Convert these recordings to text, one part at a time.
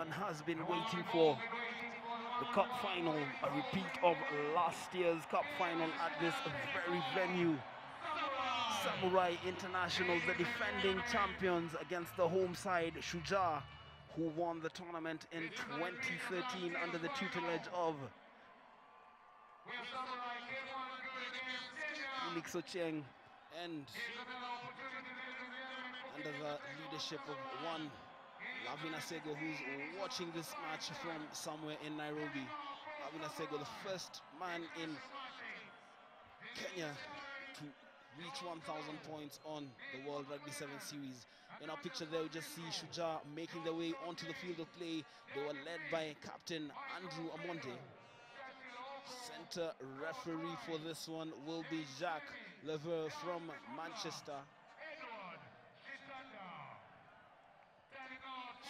everyone has been waiting for. The cup final, a repeat of last year's cup final at this very venue. Samurai International, the defending champions, against the home side, Shujaa, who won the tournament in 2013 under the tutelage of Felix Ocheng and under the leadership of one Lavina Sego, who's watching this match from somewhere in Nairobi. Lavina Sego, the first man in Kenya to reach 1,000 points on the World Rugby 7 Series. In our picture there, we just see Shujaa making their way onto the field of play. They were led by Captain Andrew Amonde. Center referee for this one will be Jacques Lever from Manchester.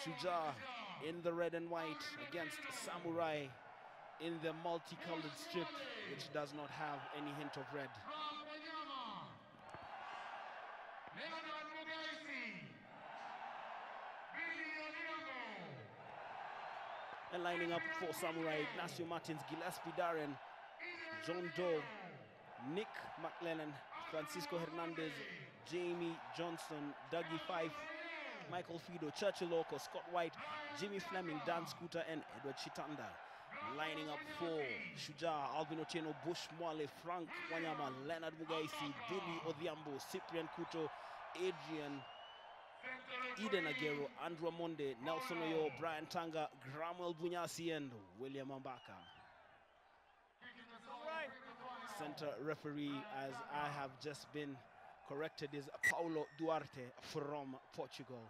Shujaa in the red and white against Samurai in the multicolored strip, which does not have any hint of red. And lining up for Samurai, Ignacio Martins, Gillespie Darren, John Doe, Nick McLennan, Francisco Hernandez, Jamie Johnson, Dougie Fife, Michael Fido, Churchill Oko, Scott White, Jimmy Fleming, Dan Scooter, and Edward Chitanda. Lining up for Shujaa, Alvin Otieno, Bush Mwale, Frank Wanyama, Leonard Mugaisi, Billy Odhiambo, Cyprian Kuto, Adrian, Eden Aguero, Andrew Amonde, Nelson Oyo, Brian Tanga, Gramuel Bunyasi, and William Ambaka. Center referee, as I have just been corrected, is Paulo Duarte from Portugal.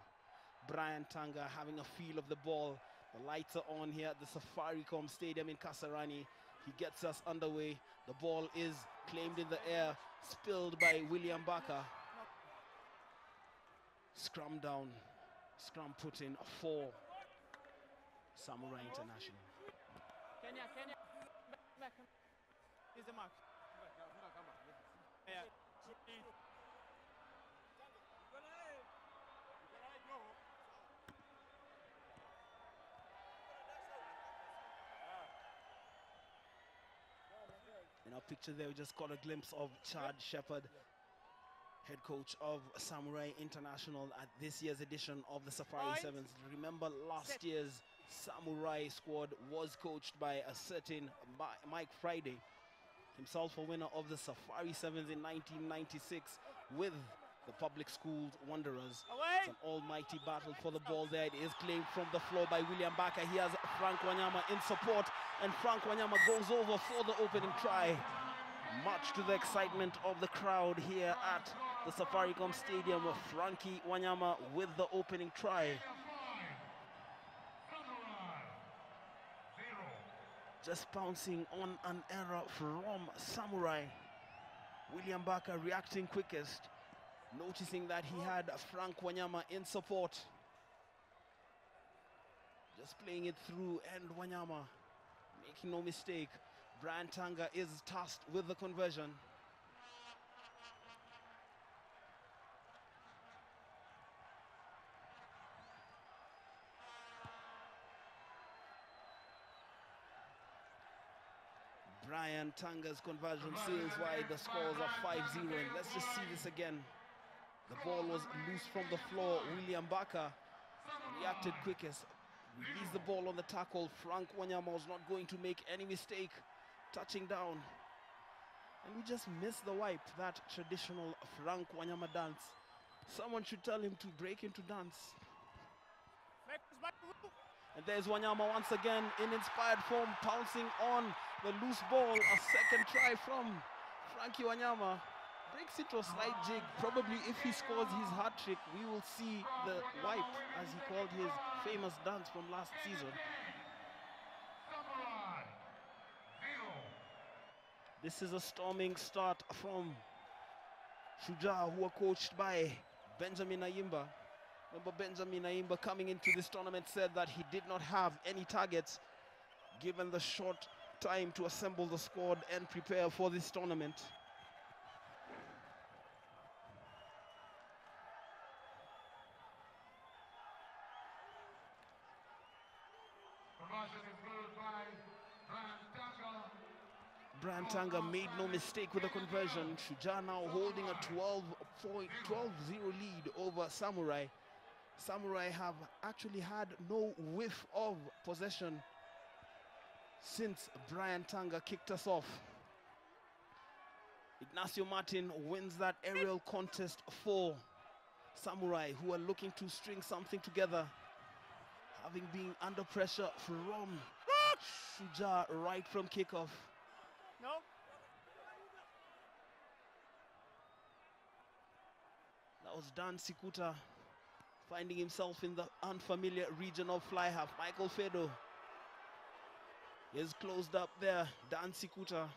Brian Tanga having a feel of the ball. The lights are on here at the Safaricom Stadium in Kasarani. He gets us underway. The ball is claimed in the air, spilled by William Baka. Scrum down, scrum put in for Samurai International. Kenya. Here's the mark. Yeah. In our picture there, we just caught a glimpse of Chad Shepherd, head coach of Samurai International at this year's edition of the Safari Sevens. Remember, last year's Samurai squad was coached by a certain Mike Friday, himself a winner of the Safari Sevens in 1996 with the Public Schools Wanderers. It's an almighty battle for the ball there. It is claimed from the floor by William Baka. He has Frank Wanyama in support, and Frank Wanyama goes over for the opening try. Much to the excitement of the crowd here at the Safaricom Stadium, Frankie Wanyama with the opening try. Just pouncing on an error from Samurai. William Baka reacting quickest, noticing that he had Frank Wanyama in support. Just playing it through, and Wanyama making no mistake. Brian Tanga is tasked with the conversion. Brian Tanga's conversion sails wide. The scores are 5-0. And let's just see this again. The ball was loose from the floor. William Baka reacted quickest. Released the ball on the tackle. Frank Wanyama was not going to make any mistake touching down. And we just missed the wipe, that traditional Frank Wanyama dance. Someone should tell him to break into dance. And there's Wanyama once again in inspired form, pouncing on the loose ball. A second try from Frankie Wanyama. Breaks into a slight jig. Probably if he scores his hat trick, we will see the wipe, as he called his famous dance from last season. This is a storming start from Shujaa, who are coached by Benjamin Ayimba. Remember, Benjamin Ayimba coming into this tournament said that he did not have any targets given the short time to assemble the squad and prepare for this tournament. Brian Tanga made no mistake with the conversion. Shujaa now holding a 12-0 lead over Samurai. Samurai have actually had no whiff of possession since Brian Tanga kicked us off. Ignacio Martin wins that aerial contest for Samurai, who are looking to string something together, having been under pressure from Shujaa right from kickoff. No. That was Dan Sikuta finding himself in the unfamiliar region of fly half. Michael Fedo is closed up there. Dan Sikuta,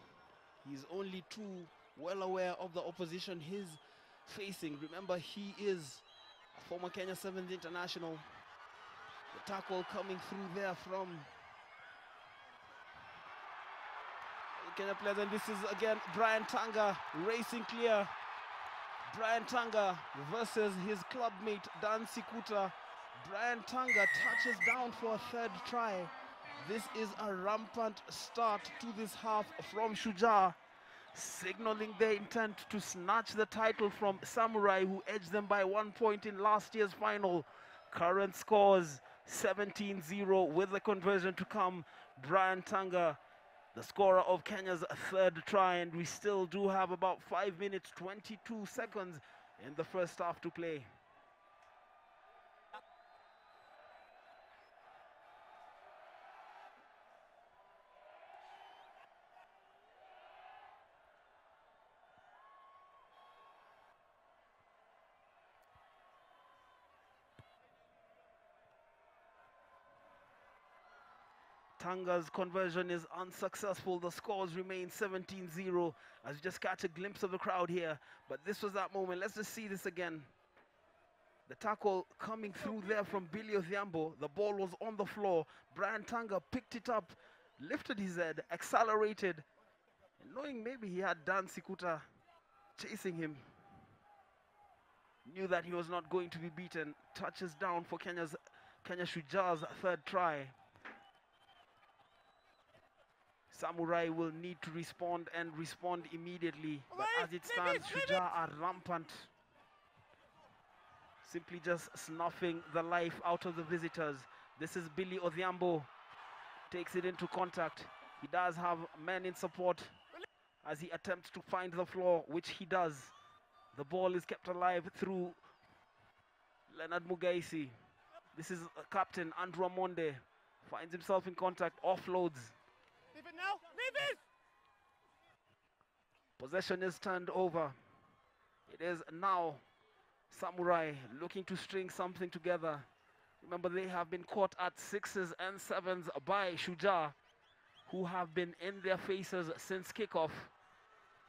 he's only too well aware of the opposition he's facing. Remember, he is a former Kenya 7th international. The tackle coming through there from Kenya players, and this is again Brian Tanga racing clear. Brian Tanga versus his clubmate Dan Sikuta. Brian Tanga touches down for a third try. This is a rampant start to this half from Shujaa, signaling their intent to snatch the title from Samurai, who edged them by 1 point in last year's final. Current scores 17-0 with the conversion to come. Brian Tanga, the scorer of Kenya's third try, and we still do have about 5 minutes 22 seconds in the first half to play. Tanga's conversion is unsuccessful. The scores remain 17-0 as you just catch a glimpse of the crowd here. But this was that moment. Let's just see this again. The tackle coming through there from Billy Odhiambo. The ball was on the floor. Brian Tanga picked it up, lifted his head, accelerated, and knowing maybe he had Dan Sikuta chasing him, knew that he was not going to be beaten. Touches down for Kenya Shujaa's third try. Samurai will need to respond and respond immediately. But as it stands, Shujaa are rampant. Simply just snuffing the life out of the visitors. This is Billy Odhiambo. Takes it into contact. He does have men in support as he attempts to find the floor, which he does. The ball is kept alive through Leonard Mugaisi. This is captain Andrew Amonde. Finds himself in contact, offloads. Leave it now. Leave it. Possession is turned over. It is now Samurai looking to string something together. Remember, they have been caught at 6s and 7s by Shujaa, who have been in their faces since kickoff.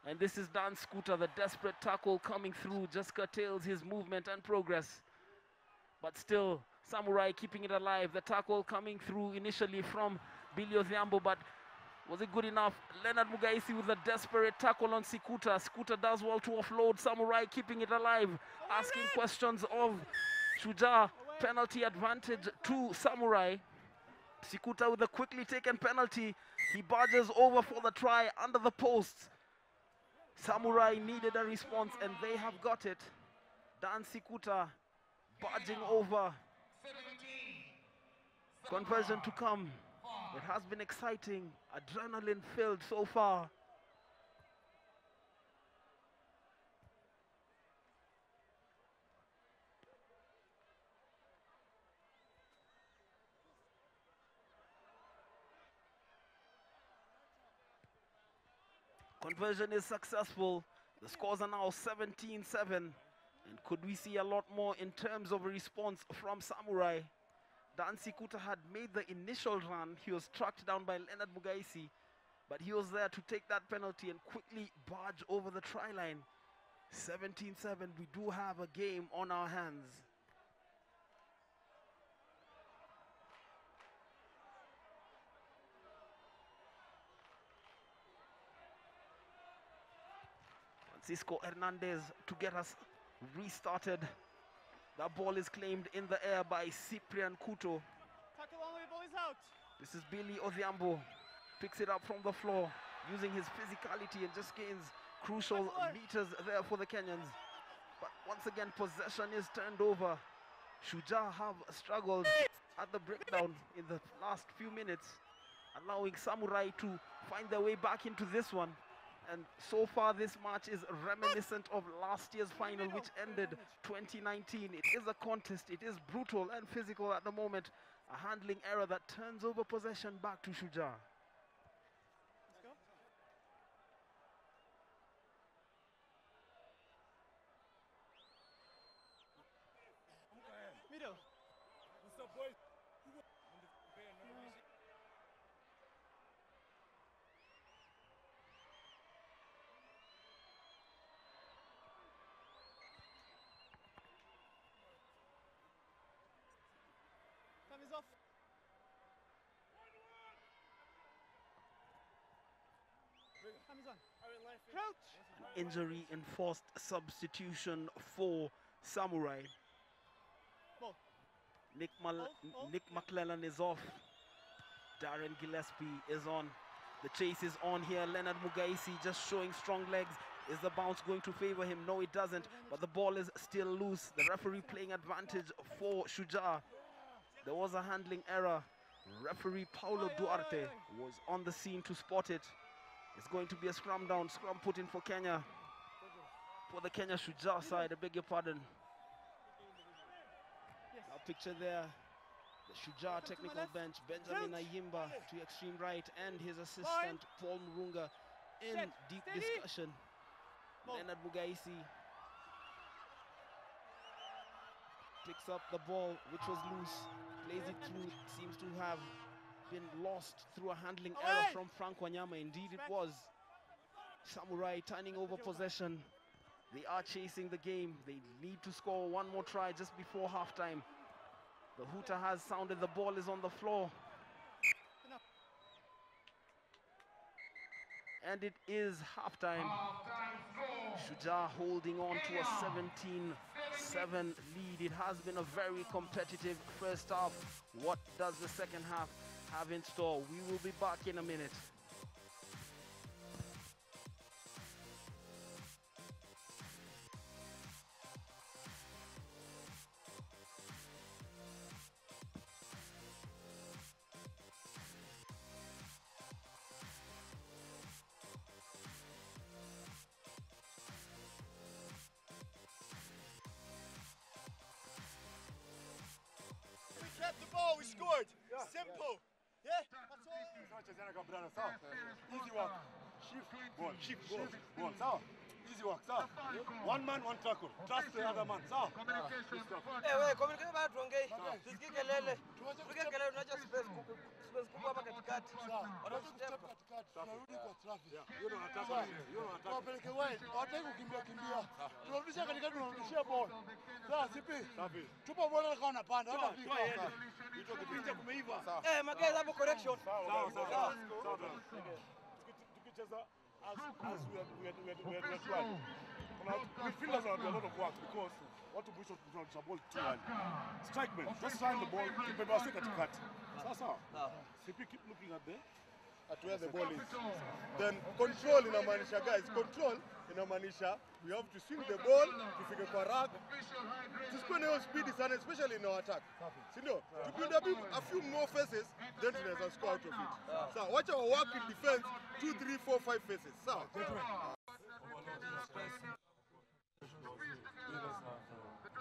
And this is Dan Sikuta. The desperate tackle coming through just curtails his movement and progress. But still, Samurai keeping it alive. The tackle coming through initially from Billy Odhiambo, but was it good enough? Leonard Mugaisi with a desperate tackle on Sikuta. Sikuta does well to offload. Samurai keeping it alive. Asking questions of Shujaa. Penalty advantage to Samurai. Sikuta with a quickly taken penalty. He barges over for the try under the posts. Samurai needed a response and they have got it. Dan Sikuta barging over. Conversion to come. It has been exciting, adrenaline filled so far. Conversion is successful. The scores are now 17-7. And could we see a lot more in terms of a response from Samurai? Dan Sikuta had made the initial run. He was tracked down by Leonard Mugaisi, but he was there to take that penalty and quickly barge over the try line. 17-7, we do have a game on our hands. Francisco Hernandez to get us restarted. That ball is claimed in the air by Cyprian Kuto. Tackle only, the ball is out. This is Billy Odhiambo. Picks it up from the floor, using his physicality and just gains crucial meters there for the Kenyans. But once again, possession is turned over. Shujaa have struggled at the breakdown in the last few minutes, allowing Samurai to find their way back into this one. And so far, this match is reminiscent of last year's final, which ended 2019. It is a contest. It is brutal and physical at the moment. A handling error that turns over possession back to Shujaa. Let's go. Middle. What's up, boys? Time is off. Time is on. Crouch. Injury enforced substitution for Samurai. Ball. Nick McClellan is off. Darren Gillespie is on. The chase is on here. Leonard Mugaisi just showing strong legs. Is the bounce going to favor him? No, it doesn't. But the ball is still loose. The referee playing advantage for Shujaa. There was a handling error. Referee Paulo Duarte was on the scene to spot it. It's going to be a scrum down. Scrum put in for Kenya. For the Kenya Shujaa side, I beg your pardon. Now picture there, the Shujaa technical bench, Benjamin Ayimba to extreme right, and his assistant Paul Murunga in deep discussion. Leonard Mugaisi picks up the ball, which was loose, plays it through, seems to have been lost through a handling error from Frank Wanyama. Indeed it was. Samurai turning over possession. They are chasing the game. They need to score one more try just before halftime. The hooter has sounded. The ball is on the floor. And it is halftime. Shujaa holding on to a 17-7 lead. It has been a very competitive first half. What does the second half have in store? We will be back in a minute. Kept the ball, we scored. Simple. Yeah? That's all. Easy work. Shift, ball. Sawa. Easy work, sawa. One man, one tackle. Trust the other man, sawa. Wewe communicate bado tuongee. Tusikie kelele. Tusikie kelele tunaacha space kubwa hapa katikati. Tunarudi kwa traffic. Hiyo ndo nataka. Wapeleke wide. Hawataki kukimbia. Tunarudisha katikati, tunarudishia ball. Sawa, sipi. Tupo ball kama unapanda. Hata fika. Hicho kipindi kumeiva. Mageza hapo correction. Sawa. Tukicheza as we are trying. Midfielders are doing a lot of work because what to push the ball too early. Strike men, just find the ball, keep it back at cut. CP keep looking at where the ball is. Then control inamaanisha, guys, control inamaanisha we have to swing the ball, tufike kwa rack. Tusikue na hiyo speed sana, especially in our attack. Si ndio? Tupinde a few more faces, then tunaweza score out of it. Sawa, watch our work in defense, 2, 3, 4, 5 faces. Sawa.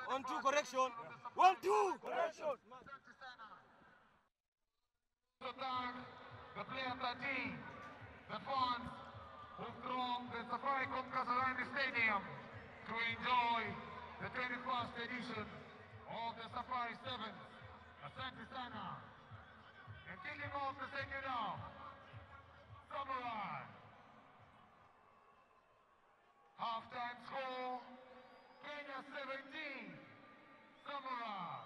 1-2 correction. 1-2 correction. The player 13, the fans who thronged the Safaricom Kasarani Stadium to enjoy the 21st edition of the Safari Sevens. Asante Sana. And kicking off the second half, Samurai. Halftime score, Kenya 17, Samurai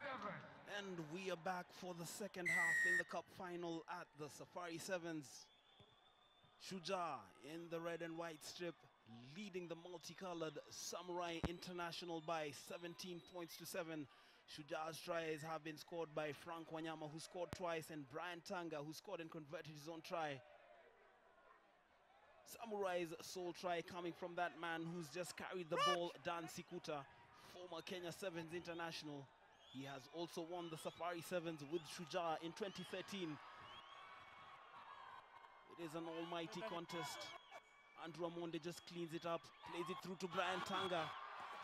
7. And we are back for the second half in the cup final at the Safari Sevens. Shujaa in the red and white strip, leading the multicolored Samurai International by 17 points to 7. Shujaa's tries have been scored by Frank Wanyama, who scored twice, and Brian Tanga, who scored and converted his own try. Samurai's sole try coming from that man who's just carried the ball, Dan Sikuta, former Kenya Sevens international. He has also won the Safari Sevens with Shujaa in 2013. It is an almighty contest. Andrew Amonde just cleans it up, plays it through to Brian Tanga,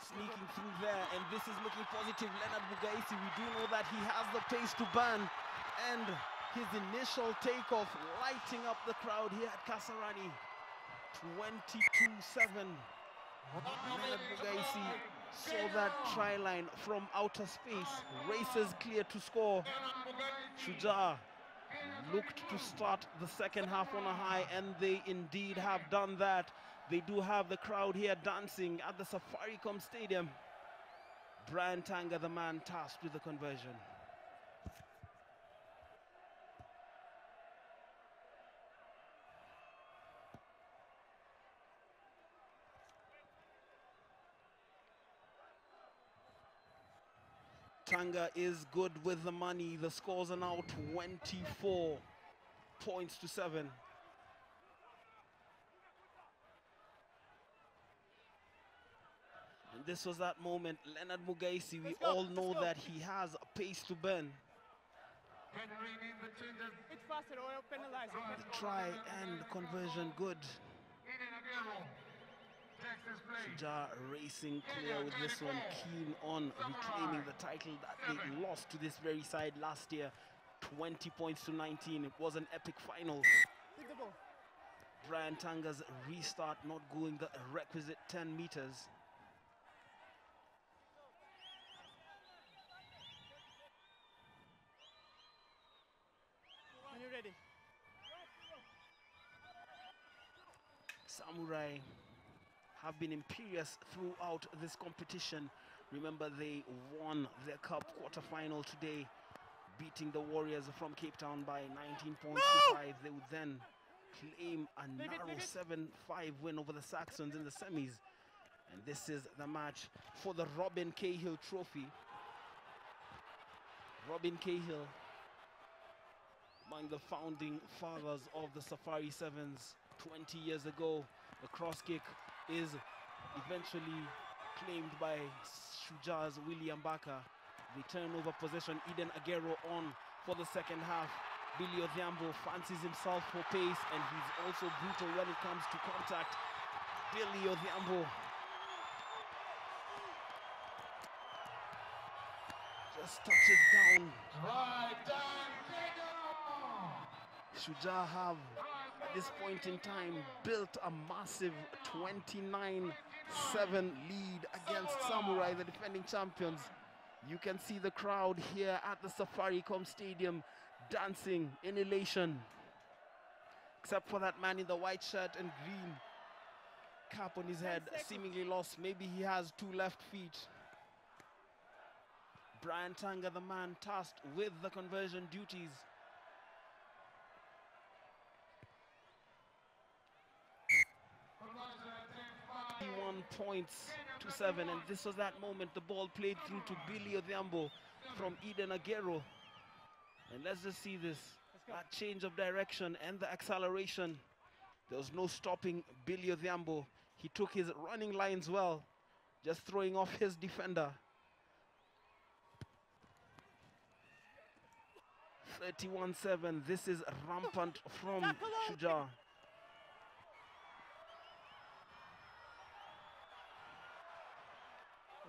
sneaking through there, and this is looking positive. Leonard Bugaisi, we do know that he has the pace to burn, and his initial takeoff lighting up the crowd here at Kasarani. 22-7. Leonard Bugaisi saw that try line from outer space, races clear to score. Shujaa looked to start the second half on a high, and they indeed have done that. They do have the crowd here dancing at the Safaricom Stadium. Brian Tanga, the man tasked with the conversion. Tanga is good with the money. The scores are now 24 points to 7. And this was that moment. Leonard Mugaisi, we all know that he has a pace to burn. Bit faster or penalize. The try and conversion good. Shujaa racing clear with this one, keen on reclaiming the title that they lost to this very side last year. 20 points to 19. It was an epic final. Take the ball. Brian Tanga's restart not going the requisite 10 meters. When you're ready. Samurai have been imperious throughout this competition. Remember, they won their cup quarterfinal today, beating the Warriors from Cape Town by 19 points to 5. They would then claim a narrow 7-5 win over the Saxons in the semis. And this is the match for the Robin Cahill Trophy. Robin Cahill, among the founding fathers of the Safari Sevens 20 years ago. The cross kick is eventually claimed by Shujaa's William Baka. The turnover possession, Eden Aguero on for the second half. Billy Odhiambo fancies himself for pace, and he's also brutal when it comes to contact. Billy Odhiambo just touches down. Shujaa have, at this point in time, built a massive 29-7 lead against Samurai, the defending champions. You can see the crowd here at the Safaricom Stadium dancing in elation. Except for that man in the white shirt and green cap on his head, seemingly lost. Maybe he has 2 left feet. Brian Tanga, the man tasked with the conversion duties. 1 points to 7, and this was that moment. The ball played through to Billy Odhiambo from Eden Aguero, and let's just see this, that change of direction and the acceleration. There was no stopping Billy Odhiambo. He took his running lines well, just throwing off his defender. 31-7. This is rampant from Shujaa.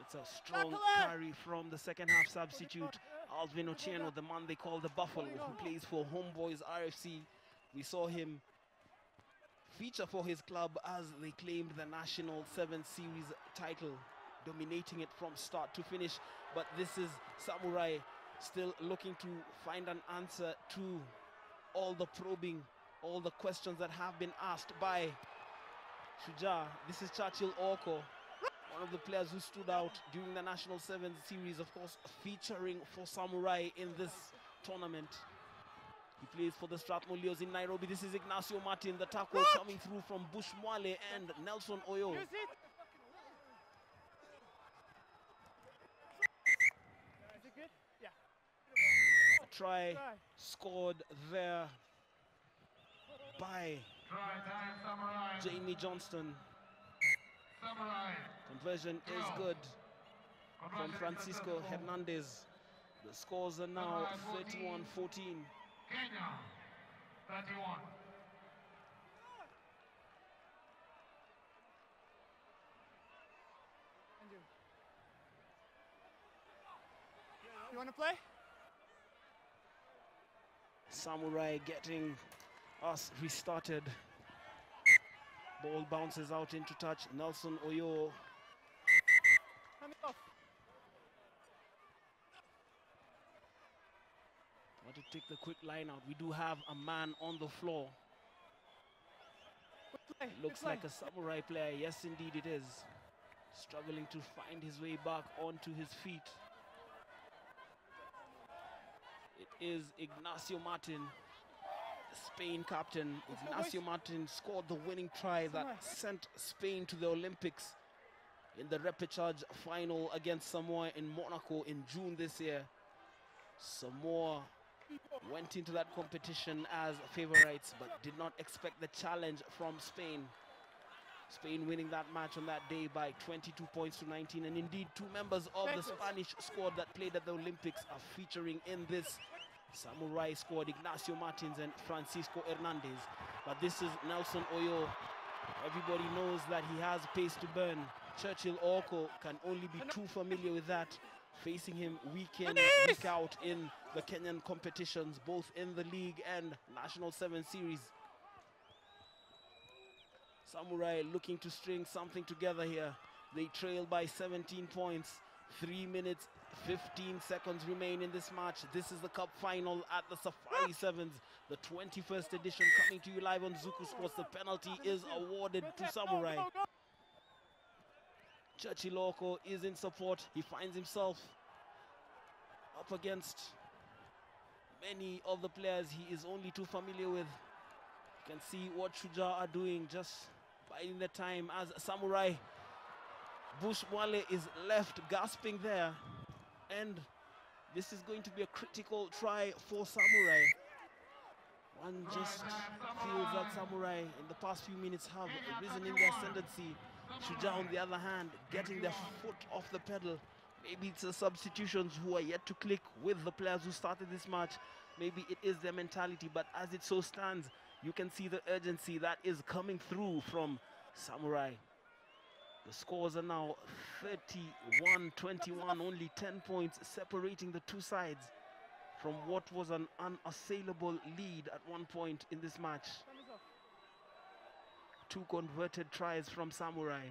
It's a strong carry from the second half substitute, Alvin Ochieno, the man they call the Buffalo, who plays for Homeboys RFC. We saw him feature for his club as they claimed the National 7 Series title, dominating it from start to finish. But this is Samurai still looking to find an answer to all the probing, all the questions that have been asked by Shujaa. This is Churchill Oko, one of the players who stood out during the National 7 Series, of course, featuring for Samurai in this tournament. He plays for the Strathmore Leos in Nairobi. This is Ignacio Martin, the tackle coming through from Bush Mwale and Nelson Oyo. Use it. try scored there by Try time, Samurai. Jamie Johnston. Samurai. Conversion is good from Francisco Hernandez. The scores are now 31-14. Kenya, 31. You want to play? Samurai getting us restarted. Ball bounces out into touch. Nelson Oyo. Hand it off. Want to take the quick line out. We do have a man on the floor. Good play. Looks good play. like a Samurai player. Yes, indeed it is. Struggling to find his way back onto his feet. It is Ignacio Martin, the Spain captain. Ignacio Martin scored the winning try that sent Spain to the Olympics in the repechage final against Samoa in Monaco in June this year. Samoa went into that competition as favorites but did not expect the challenge from Spain. Spain winning that match on that day by 22 points to 19, and indeed two members of the Spanish squad that played at the Olympics are featuring in this Samurai squad, Ignacio Martins and Francisco Hernandez. But this is Nelson Oyo. Everybody knows that he has pace to burn. Churchill Orko can only be too familiar with that, facing him week in, week out in the Kenyan competitions, both in the league and National 7 Series. Samurai looking to string something together here. They trail by 17 points. 3 minutes, 15 seconds remain in this match. This is the cup final at the Safari Sevens, the 21st edition, coming to you live on Zuku Sports. The penalty is awarded to Samurai. Churchill Orko is in support. He finds himself up against many of the players he is only too familiar with. You can see what Shujaa are doing, just biding the time as Samurai. Bush Wale is left gasping there, and this is going to be a critical try for Samurai. One just feels that Samurai in the past few minutes have risen in their ascendancy. Shujaa, on the other hand, getting their foot off the pedal. Maybe it's the substitutions who are yet to click with the players who started this match. Maybe it is their mentality, but as it so stands, you can see the urgency that is coming through from Samurai. The scores are now 31-21, only 10 points separating the two sides from what was an unassailable lead at one point in this match. Two converted tries from Samurai.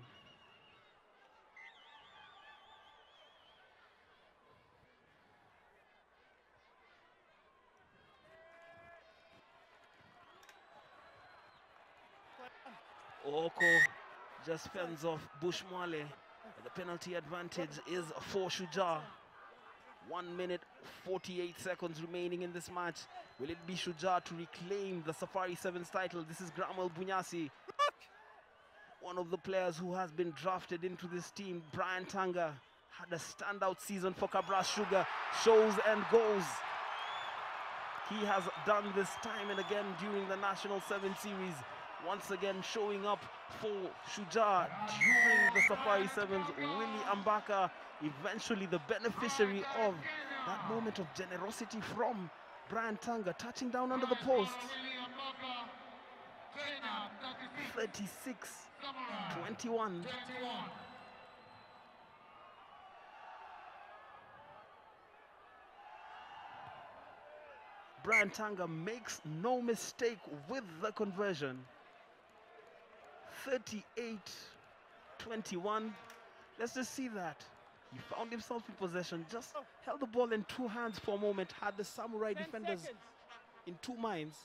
Orko just fends off Bushmwale. The penalty advantage is for Shujaa. 1 minute, 48 seconds remaining in this match. Will it be Shujaa to reclaim the Safari Sevens title? This is Gramal Bunyasi, one of the players who has been drafted into this team. Brian Tanga had a standout season for Cabras Sugar. Shows and goes. He has done this time and again during the National 7 Series. Once again showing up for Shujaa during the Safari Sevens. Willie Ambaka, eventually the beneficiary of that moment of generosity from Brian Tanga, touching down under the post. 36-21. Brian Tanga makes no mistake with the conversion. 38-21. Let's just see that. He found himself in possession, just held the ball in two hands for a moment, had the Samurai defenders in two minds.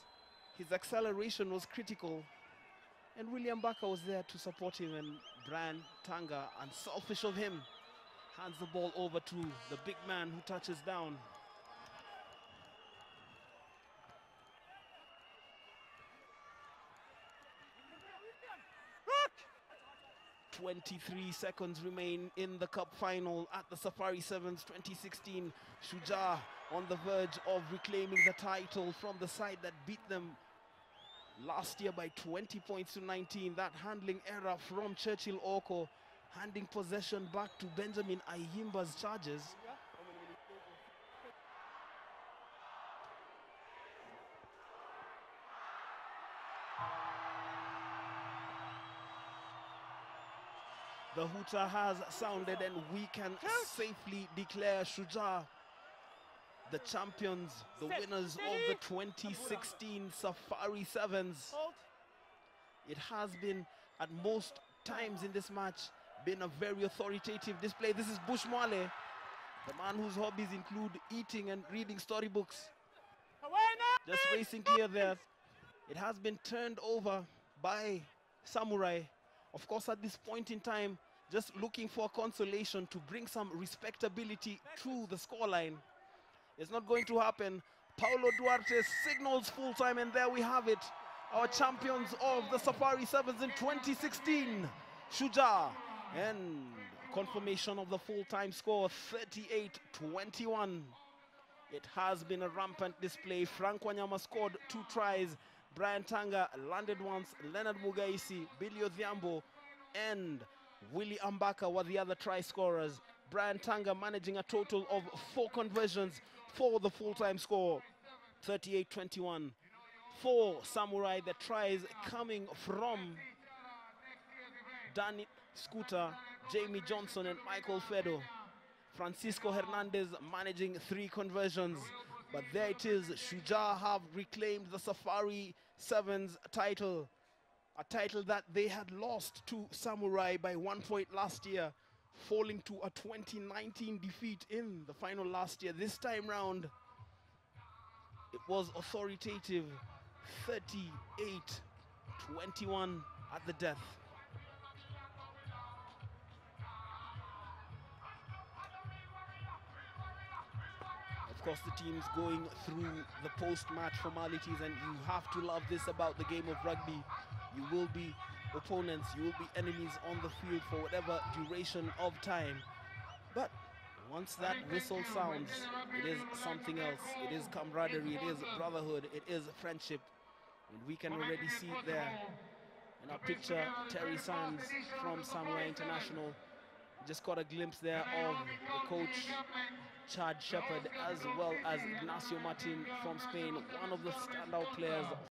His acceleration was critical, and William Baka was there to support him, and Brian Tanga, unselfish of him, hands the ball over to the big man who touches down. 23 seconds remain in the cup final at the Safari Sevens 2016. Shujaa on the verge of reclaiming the title from the side that beat them last year by 20 points to 19. That handling error from Churchill Oko, handing possession back to Benjamin Ayimba's Chargers. The hooter has sounded and we can safely declare Shujaa the champions, the winners of the 2016 Safari Sevens. It has been, at most times in this match, been a very authoritative display. This is Bush Mwale, the man whose hobbies include eating and reading storybooks. Just racing clear there. It has been turned over by Samurai. Of course, at this point in time, just looking for consolation to bring some respectability to the scoreline. It's not going to happen. Paulo Duarte signals full time, and there we have it. Our champions of the Safari Sevens in 2016, Shujaa, and confirmation of the full-time score, 38-21. It has been a rampant display. Frank Wanyama scored 2 tries. Brian Tanga landed once. Leonard Mugaisi, Billy Odhiambo, and Willie Ambaka were the other try scorers. Brian Tanga managing a total of 4 conversions for the full-time score, 38-21. For Samurai, the tries coming from Danny Scooter, Jamie Johnson, and Michael Fedo. Francisco Hernandez managing 3 conversions. But there it is, Shujaa have reclaimed the Safari Sevens title. A title that they had lost to Samurai by 1 point last year, falling to a 2019 defeat in the final last year. This time round, it was authoritative, 38-21 at the death. Of course, the team's going through the post-match formalities, and you have to love this about the game of rugby. You will be opponents, you will be enemies on the field for whatever duration of time. But once that whistle sounds, it is something else. It is camaraderie, it is brotherhood, it is friendship. And we can already see it there. In our picture, Terry Sands from Samurai International. Just caught a glimpse there of the coach, Chad Shepherd, as well as Ignacio Martin from Spain, one of the standout players